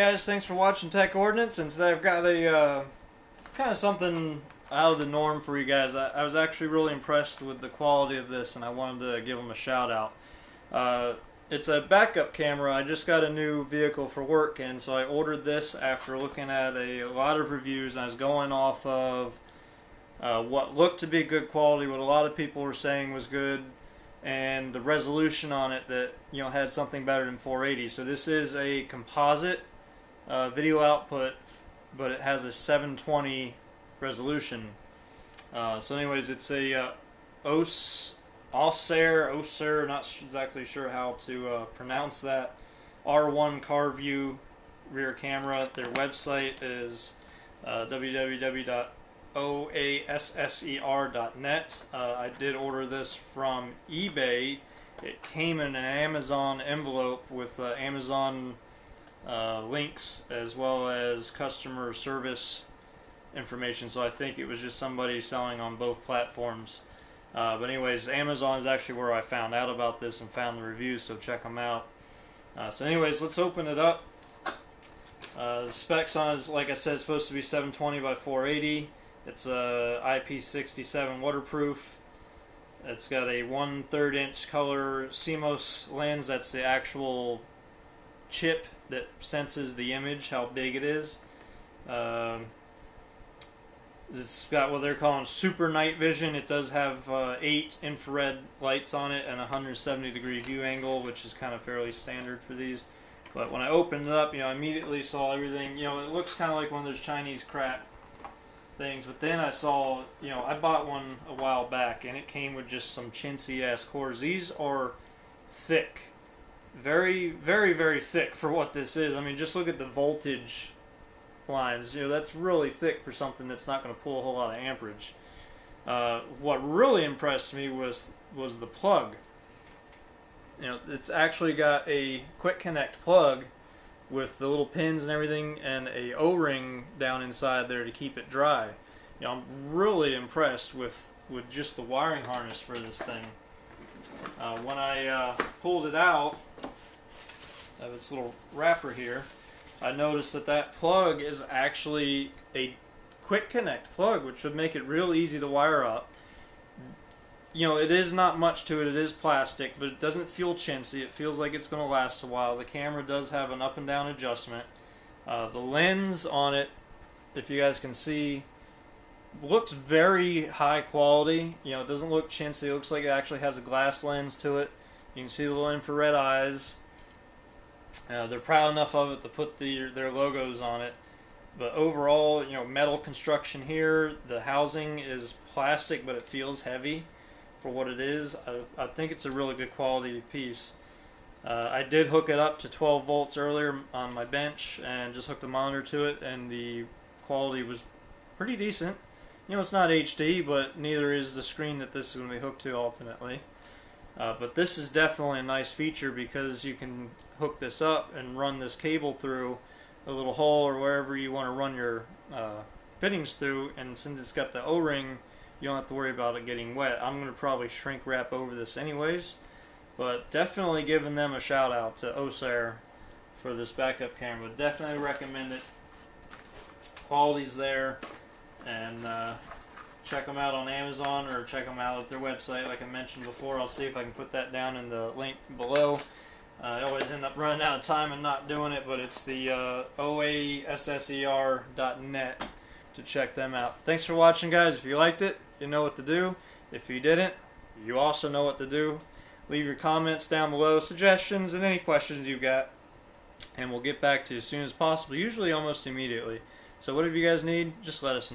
guys, thanks for watching Tech Ordnance, and today I've got a kind of something out of the norm for you guys. I was actually really impressed with the quality of this, and I wanted to give them a shout out. It's a backup camera. I just got a new vehicle for work, and so I ordered this after looking at a lot of reviews, and I was going off of what looked to be good quality, what a lot of people were saying was good, and the resolution on it that had something better than 480. So this is a composite video output, but it has a 720 resolution. So anyways, it's a Oasser, not exactly sure how to pronounce that, R1 car view rear camera. Their website is www.oasser.net. I did order this from eBay. It came in an Amazon envelope with Amazon links as well as customer service information, so I think it was just somebody selling on both platforms. But anyways, Amazon is actually where I found out about this and found the reviews, so check them out. So anyways, let's open it up. The specs on it is, like I said, it's supposed to be 720 by 480. It's IP67 waterproof. It's got a 1/3 inch color CMOS lens. That's the actual chip that senses the image, how big it is. It's got what they're calling super night vision. It does have 8 infrared lights on it and a 170-degree view angle, which is kind of fairly standard for these. But when I opened it up, I immediately saw everything. It looks kind of like one of those Chinese crap things. But then I saw, I bought one a while back, and it came with just some chintzy-ass cores. These are thick. Very, very, very thick for what this is. I mean, just look at the voltage lines. That's really thick for something that's not going to pull a whole lot of amperage. What really impressed me was the plug. It's actually got a quick connect plug with the little pins and everything, and a O-ring down inside there to keep it dry. I'm really impressed with just the wiring harness for this thing. When I pulled it out of its little wrapper here, I noticed that plug is actually a quick connect plug, which would make it real easy to wire up. It is not much to it. It is plastic, but it doesn't feel chintzy. It feels like it's going to last a while. The camera does have an up and down adjustment. The lens on it, if you guys can see, looks very high quality. It doesn't look chintzy. It looks like it actually has a glass lens to it. You can see the little infrared eyes. They're proud enough of it to put their logos on it. But overall, metal construction here. The housing is plastic, but it feels heavy for what it is. I think it's a really good quality piece. I did hook it up to 12 volts earlier on my bench and just hooked the monitor to it, and the quality was pretty decent. It's not HD, but neither is the screen that this is going to be hooked to ultimately. But this is definitely a nice feature because you can hook this up and run this cable through a little hole or wherever you want to run your fittings through, and since it's got the O-ring, you don't have to worry about it getting wet. I'm going to probably shrink wrap over this anyways, but definitely giving them a shout out to Oasser for this backup camera. Definitely recommend it. Quality's there, and check them out on Amazon or check them out at their website like I mentioned before. I'll see if I can put that down in the link below. I always end up running out of time and not doing it, but it's the oasser.net to check them out. Thanks for watching, guys. If you liked it, you know what to do. If you didn't, you also know what to do. Leave your comments down below, suggestions, and any questions you've got, and we'll get back to you as soon as possible, usually almost immediately. So whatever you guys need, just let us know.